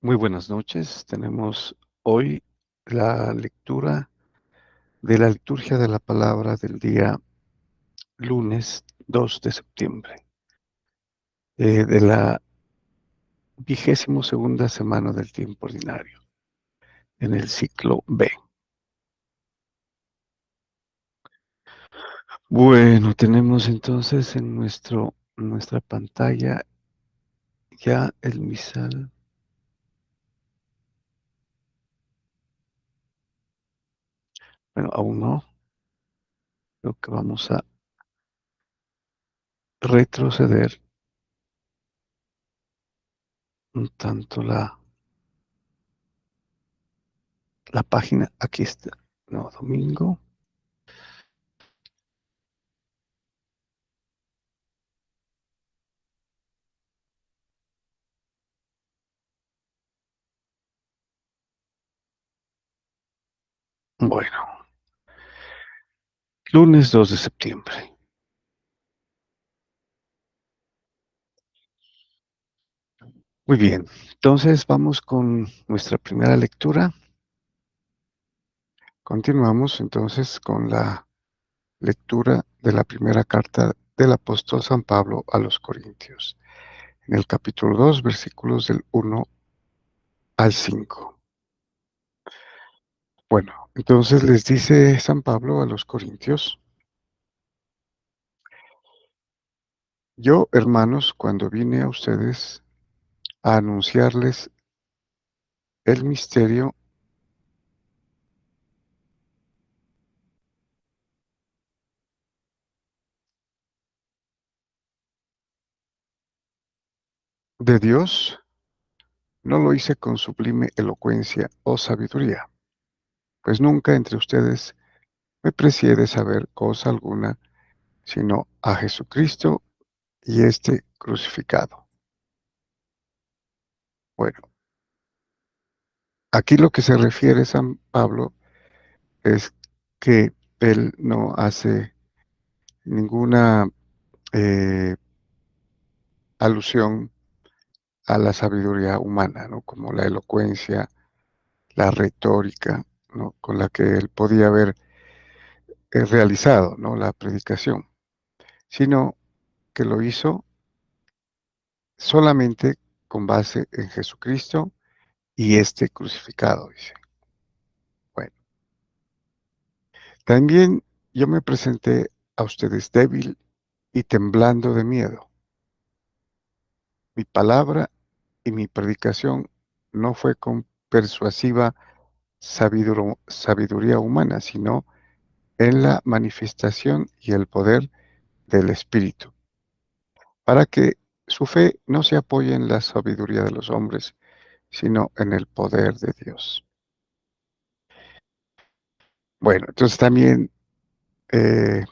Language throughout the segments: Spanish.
Muy buenas noches. Tenemos hoy la lectura de la liturgia de la palabra del día lunes 2 de septiembre, de la 22ª semana del tiempo ordinario, en el ciclo B. Bueno, tenemos entonces en nuestra pantalla ya el misal. Bueno, aún no. Creo que vamos a retroceder un tanto la página. Aquí está. No, domingo. Bueno, lunes 2 de septiembre. Muy bien, entonces vamos con nuestra primera lectura. Continuamos entonces con la lectura de la primera carta del apóstol San Pablo a los Corintios, en el capítulo 2, versículos del 1 al 5. Bueno, entonces les dice San Pablo a los Corintios: yo, hermanos, cuando vine a ustedes a anunciarles el misterio de Dios, no lo hice con sublime elocuencia o sabiduría, pues nunca entre ustedes me precié de saber cosa alguna, sino a Jesucristo y este crucificado. Bueno, aquí lo que se refiere San Pablo es que él no hace ninguna eh, alusión a la sabiduría humana, ¿no? Como la elocuencia, la retórica, ¿no? Con la que él podía haber realizado, ¿no? La predicación, sino que lo hizo solamente con base en Jesucristo y este crucificado, dice. Bueno, también yo me presenté a ustedes débil y temblando de miedo. Mi palabra y mi predicación no fue con persuasiva sabiduría humana, sino en la manifestación y el poder del Espíritu, para que su fe no se apoye en la sabiduría de los hombres, sino en el poder de Dios. Bueno, entonces también eh,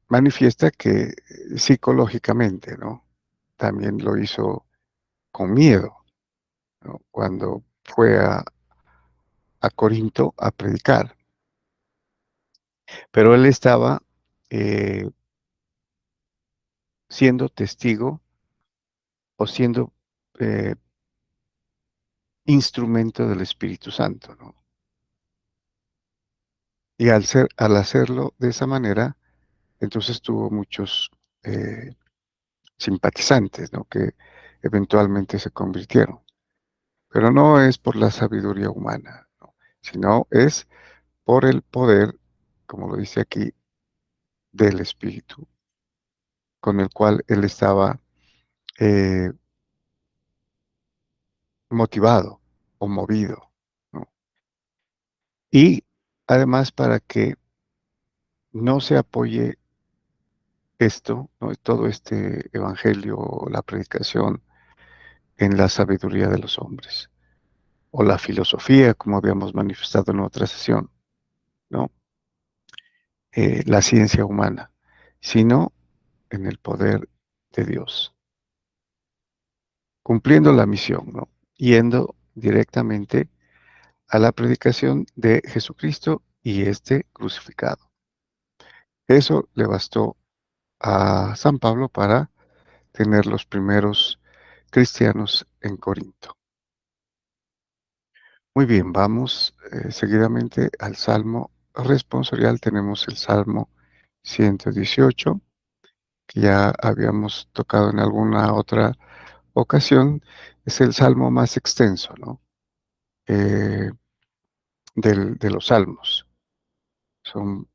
manifiesta que psicológicamente, ¿no? También lo hizo con miedo, ¿no? Cuando fue a Corinto a predicar. Pero él estaba eh, siendo testigo o siendo eh, instrumento del Espíritu Santo, ¿no? Y al hacerlo de esa manera, entonces tuvo muchos eh, simpatizantes, ¿no? Que eventualmente se convirtieron. Pero no es por la sabiduría humana, ¿no? Sino es por el poder, como lo dice aquí, del Espíritu, con el cual él estaba eh, motivado o movido, ¿no? Y además para que no se apoye esto, ¿no? Todo este evangelio, o la predicación, en la sabiduría de los hombres, o la filosofía, como habíamos manifestado en otra sesión, ¿no? La ciencia humana, sino en el poder de Dios, cumpliendo la misión, ¿no? Yendo directamente a la predicación de Jesucristo y este crucificado. Eso le bastó a San Pablo para tener los primeros cristianos en Corinto. Muy bien, vamos seguidamente al Salmo responsorial. Tenemos el Salmo 118, que ya habíamos tocado en alguna otra ocasión. Es el salmo más extenso, ¿no? Eh, de los salmos. Son,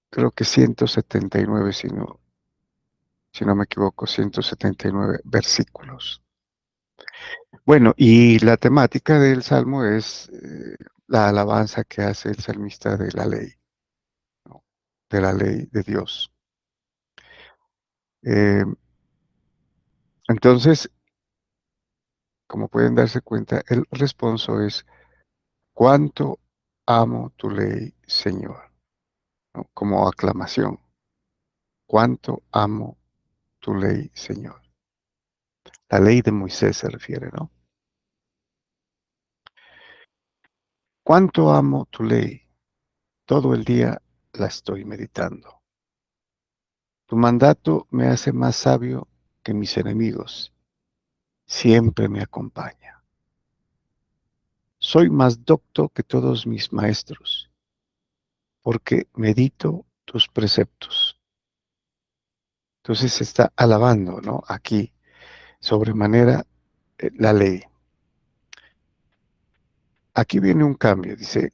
creo que 179, si no me equivoco, 179 versículos. Bueno, y la temática del salmo es la alabanza que hace el salmista de la ley, ¿no? De la ley de Dios. Eh, entonces, como pueden darse cuenta, el responso es: cuánto amo tu ley, Señor, ¿no? Como aclamación. Cuánto amo tu ley, Señor. La ley de Moisés se refiere, ¿no? Cuánto amo tu ley. Todo el día la estoy meditando. Tu mandato me hace más sabio que mis enemigos. Siempre me acompaña. Soy más docto que todos mis maestros, porque medito tus preceptos. Entonces se está alabando, ¿no? Aquí, sobremanera, la ley. Aquí viene un cambio. Dice: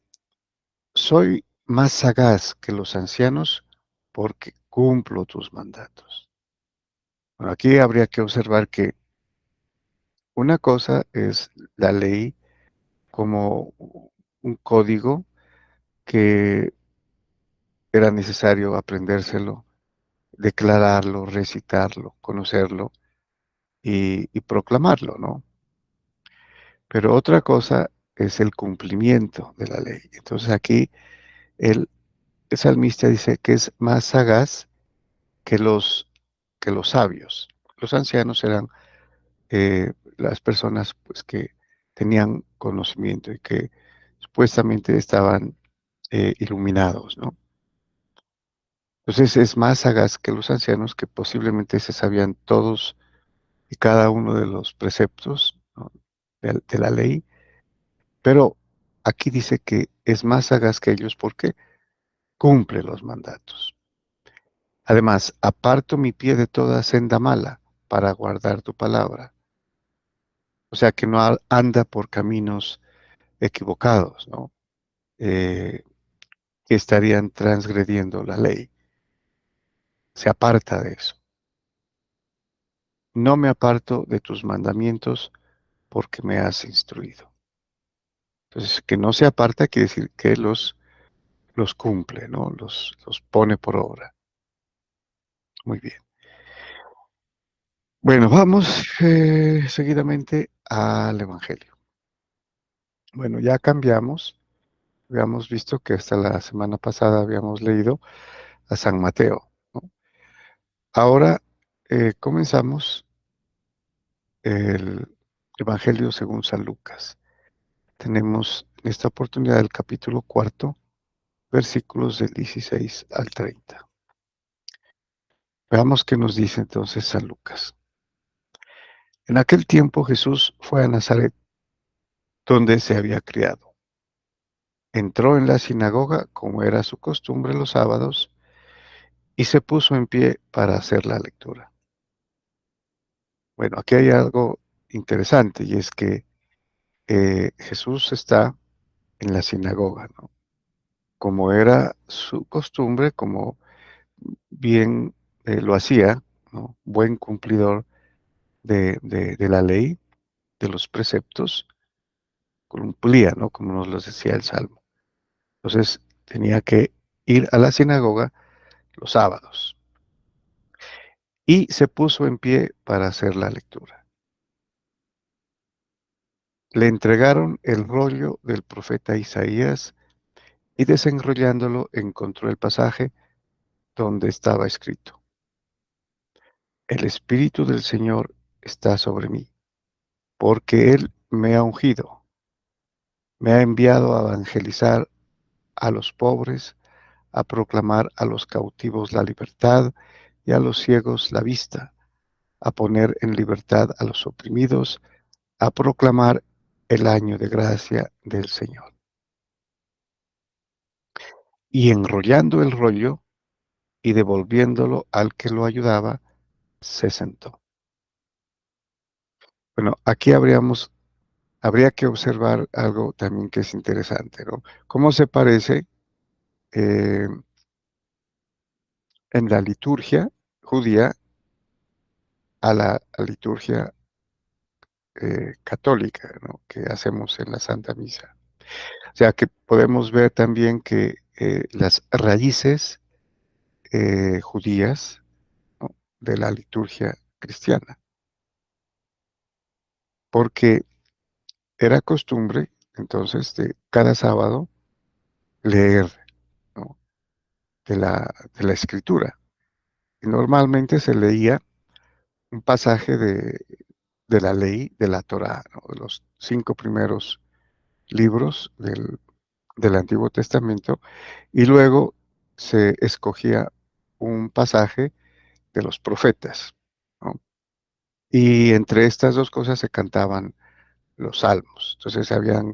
soy más sagaz que los ancianos porque cumplo tus mandatos. Bueno, aquí habría que observar que una cosa es la ley como un código que era necesario aprendérselo, declararlo, recitarlo, conocerlo y proclamarlo, ¿no? Pero otra cosa es el cumplimiento de la ley. Entonces aquí el, el salmista dice que es más sagaz que los sabios. Los ancianos eran las personas pues, que tenían conocimiento y que supuestamente estaban iluminados, ¿no? Entonces es más sagaz que los ancianos que posiblemente se sabían todos y cada uno de los preceptos, ¿no? de la ley, pero aquí dice que es más sagaz que ellos porque cumple los mandatos. Además, aparto mi pie de toda senda mala para guardar tu palabra. O sea, que no anda por caminos equivocados, ¿no? Que estarían transgrediendo la ley. Se aparta de eso. No me aparto de tus mandamientos porque me has instruido. Entonces, que no se aparta quiere decir que los cumple, ¿no? Los pone por obra. Muy bien. Bueno, vamos seguidamente al Evangelio. Bueno, ya cambiamos. Habíamos visto que hasta la semana pasada habíamos leído a San Mateo, ¿no? Ahora comenzamos el Evangelio según San Lucas. Tenemos en esta oportunidad el capítulo cuarto, versículos del 16 al 30. Veamos qué nos dice entonces San Lucas. En aquel tiempo Jesús fue a Nazaret, donde se había criado. Entró en la sinagoga, como era su costumbre los sábados, y se puso en pie para hacer la lectura. Bueno, aquí hay algo interesante y es que Jesús está en la sinagoga, ¿no? Como era su costumbre, como bien lo hacía, ¿no? Buen cumplidor de la ley, de los preceptos, cumplía, ¿no? Como nos lo decía el Salmo. Entonces tenía que ir a la sinagoga los sábados y se puso en pie para hacer la lectura. Le entregaron el rollo del profeta Isaías y desenrollándolo encontró el pasaje donde estaba escrito: el Espíritu del Señor está sobre mí, porque Él me ha ungido, me ha enviado a evangelizar a los pobres, a proclamar a los cautivos la libertad y a los ciegos la vista, a poner en libertad a los oprimidos, a proclamar el año de gracia del Señor. Y enrollando el rollo y devolviéndolo al que lo ayudaba, se sentó. Bueno, aquí habría que observar algo también que es interesante, ¿no? ¿Cómo se parece eh, en la liturgia judía a la liturgia católica, ¿no? Que hacemos en la Santa Misa? O sea, que podemos ver también que las raíces judías, ¿no? De la liturgia cristiana, porque era costumbre entonces de cada sábado leer, ¿no? de la escritura. Y normalmente se leía un pasaje de la ley de la Torá, ¿no? De los 5 primeros libros del Antiguo Testamento, y luego se escogía un pasaje de los profetas, ¿no? Y entre estas 2 cosas se cantaban los salmos. Entonces, habían,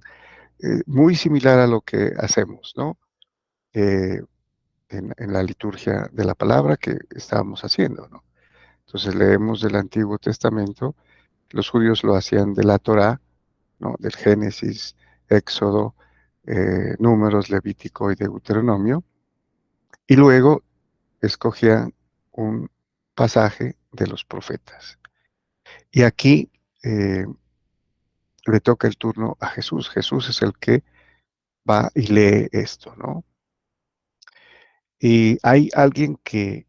muy similar a lo que hacemos, ¿no? Eh, en la liturgia de la palabra que estábamos haciendo, ¿no? Entonces, leemos del Antiguo Testamento, los judíos lo hacían de la Torá, ¿no? Del Génesis, Éxodo, Números, Levítico y Deuteronomio, y luego escogían un pasaje de los profetas. Y aquí le toca el turno a Jesús. Jesús es el que va y lee esto, ¿no? Y hay alguien que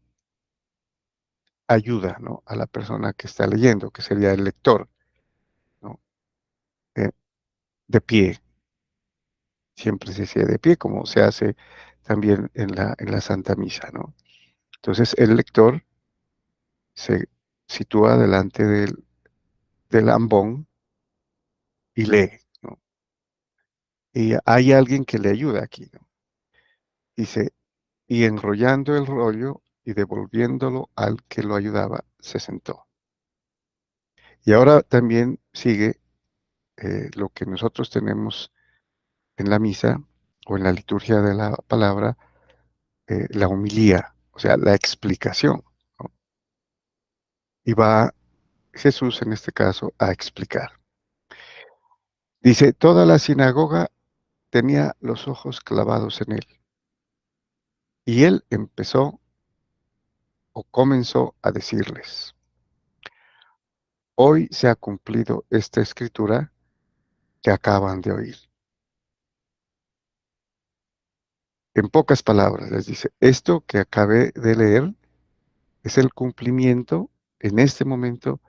ayuda, ¿no? A la persona que está leyendo, que sería el lector, ¿no? Eh, de pie, siempre se hace de pie, como se hace también en la Santa Misa, ¿no? Entonces, el lector se sitúa delante del ambón y lee, ¿no? Y hay alguien que le ayuda aquí, ¿no? Dice, y enrollando el rollo y devolviéndolo al que lo ayudaba, se sentó. Y ahora también sigue lo que nosotros tenemos en la misa o en la liturgia de la palabra, la homilía, o sea, la explicación, ¿no? Y va Jesús en este caso a explicar. Dice, toda la sinagoga tenía los ojos clavados en él. Y él empezó o comenzó a decirles, hoy se ha cumplido esta escritura que acaban de oír. En pocas palabras les dice, esto que acabé de leer es el cumplimiento en este momento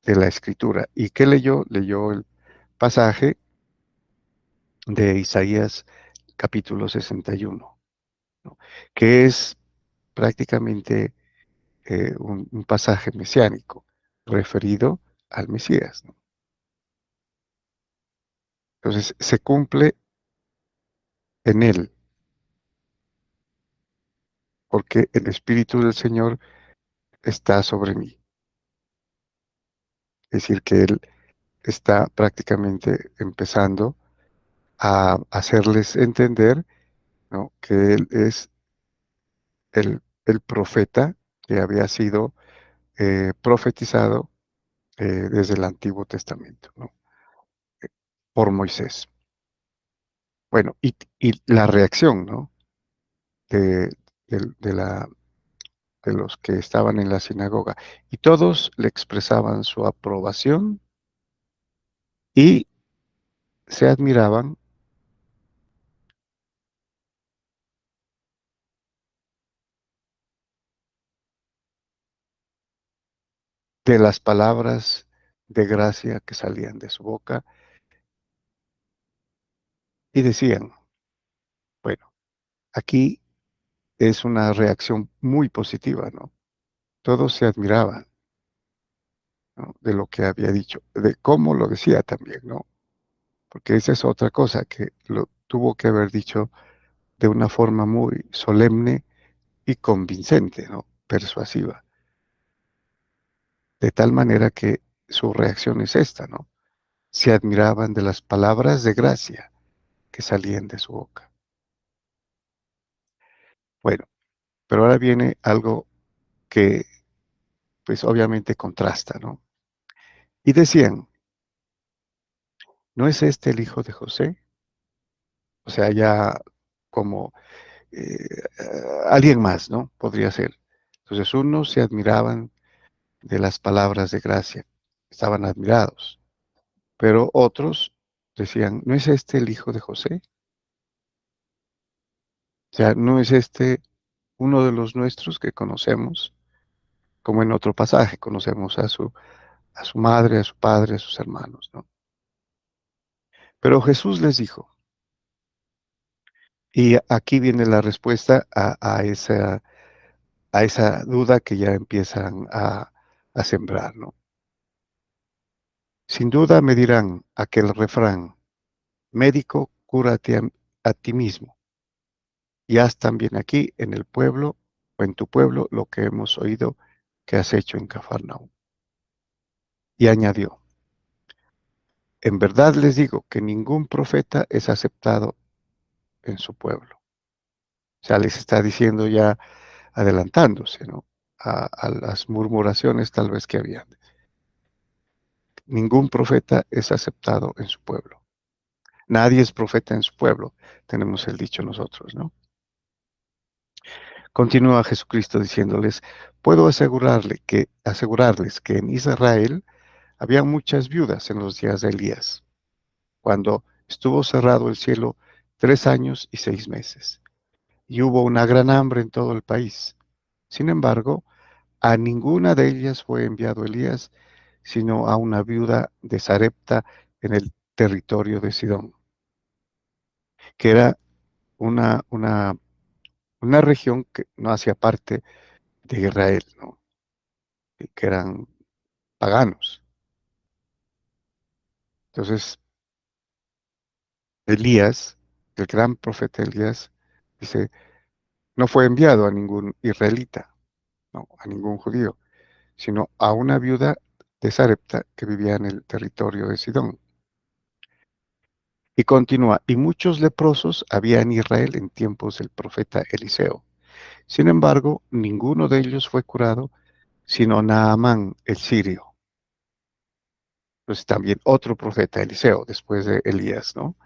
de la escritura. ¿Y qué leyó? Leyó el pasaje de Isaías capítulo 61, ¿no? Que es prácticamente un pasaje mesiánico referido al Mesías, ¿no? Entonces se cumple en él, porque el Espíritu del Señor está sobre mí. Es decir, que él está prácticamente empezando a hacerles entender, ¿no? Que él es el profeta que había sido profetizado desde el Antiguo Testamento, ¿no? Por Moisés. Bueno, y la reacción, ¿no? De, de de los que estaban en la sinagoga. Y todos le expresaban su aprobación y se admiraban de las palabras de gracia que salían de su boca y decían, bueno, aquí es una reacción muy positiva, ¿no? Todos se admiraban, ¿no? De lo que había dicho, de cómo lo decía también, ¿no? Porque esa es otra cosa, que lo tuvo que haber dicho de una forma muy solemne y convincente, ¿no? Persuasiva. de tal manera que su reacción es esta, ¿no? Se admiraban de las palabras de gracia que salían de su boca. Bueno, pero ahora viene algo que, pues obviamente contrasta, ¿no? Y decían, ¿no es este el hijo de José? O sea, ya como eh, alguien más, ¿no? Podría ser. Entonces, unos se admiraban de las palabras de gracia, estaban admirados, pero otros decían, ¿no es este el hijo de José? O sea, ¿no es este uno de los nuestros que conocemos? Como en otro pasaje, conocemos a su madre, a su padre, a sus hermanos, ¿no? Pero Jesús les dijo, y aquí viene la respuesta a esa duda que ya empiezan a sembrar, ¿no? Sin duda me dirán aquel refrán, médico, cúrate a ti mismo, y haz también aquí en el pueblo o en tu pueblo lo que hemos oído que has hecho en Cafarnaúm. Y añadió, en verdad les digo que ningún profeta es aceptado en su pueblo. O sea, les está diciendo ya adelantándose, ¿no? A las murmuraciones tal vez que habían. Ningún profeta es aceptado en su pueblo. Nadie es profeta en su pueblo, tenemos el dicho nosotros, ¿no? Continúa Jesucristo diciéndoles, puedo asegurarles que en Israel había muchas viudas en los días de Elías, cuando estuvo cerrado el cielo 3 años y 6 meses, y hubo una gran hambre en todo el país. Sin embargo, a ninguna de ellas fue enviado Elías, sino a una viuda de Sarepta en el territorio de Sidón, que era una, una, una región que no hacía parte de Israel, ¿no? Que eran paganos. Entonces, Elías, el gran profeta Elías, dice, no fue enviado a ningún israelita, no, a ningún judío, sino a una viuda de Sarepta que vivía en el territorio de Sidón. Y continúa, y muchos leprosos había en Israel en tiempos del profeta Eliseo. Sin embargo, ninguno de ellos fue curado, sino Naamán el sirio. Entonces también otro profeta, Eliseo, después de Elías, ¿no?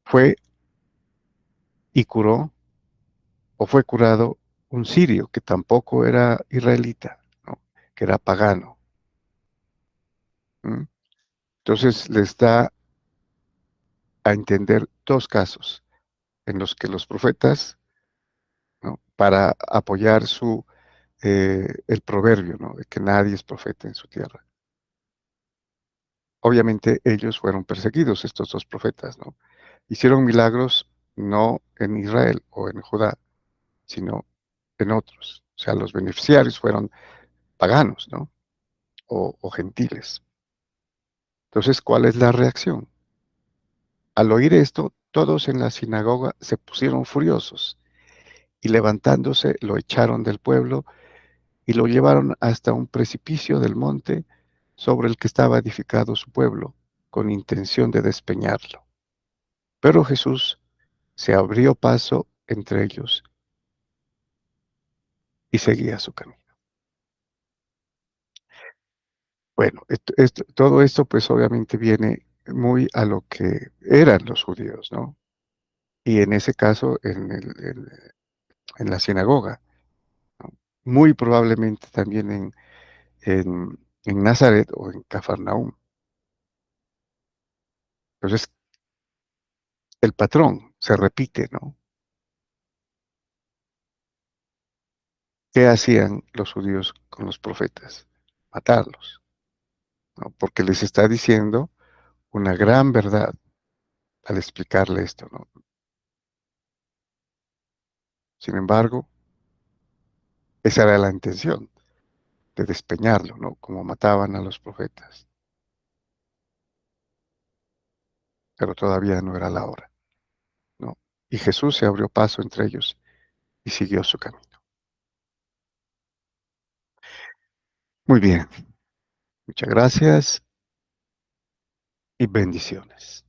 Fue y curó, o fue curado un sirio que tampoco era israelita, ¿no? Que era pagano. ¿Mm? Entonces les da a entender dos casos en los que los profetas, ¿no? Para apoyar el proverbio, ¿no? De que nadie es profeta en su tierra. Obviamente ellos fueron perseguidos, estos dos profetas, ¿no? Hicieron milagros no en Israel o en Judá, sino en otros. O sea, los beneficiarios fueron paganos, ¿no? O gentiles. Entonces, ¿cuál es la reacción? Al oír esto, todos en la sinagoga se pusieron furiosos y levantándose lo echaron del pueblo y lo llevaron hasta un precipicio del monte sobre el que estaba edificado su pueblo, con intención de despeñarlo. Pero Jesús se abrió paso entre ellos y seguía su camino. Bueno, todo esto pues obviamente viene muy a lo que eran los judíos, ¿no? Y en ese caso en la sinagoga, ¿no? Muy probablemente también en Nazaret o en Cafarnaúm. Entonces, el patrón se repite, ¿no? ¿Qué hacían los judíos con los profetas? Matarlos, ¿no? Porque les está diciendo una gran verdad al explicarle esto, ¿no? Sin embargo, esa era la intención, de despeñarlo, ¿no? Como mataban a los profetas, pero todavía no era la hora, ¿no? Y Jesús se abrió paso entre ellos y siguió su camino. Muy bien, muchas gracias y bendiciones.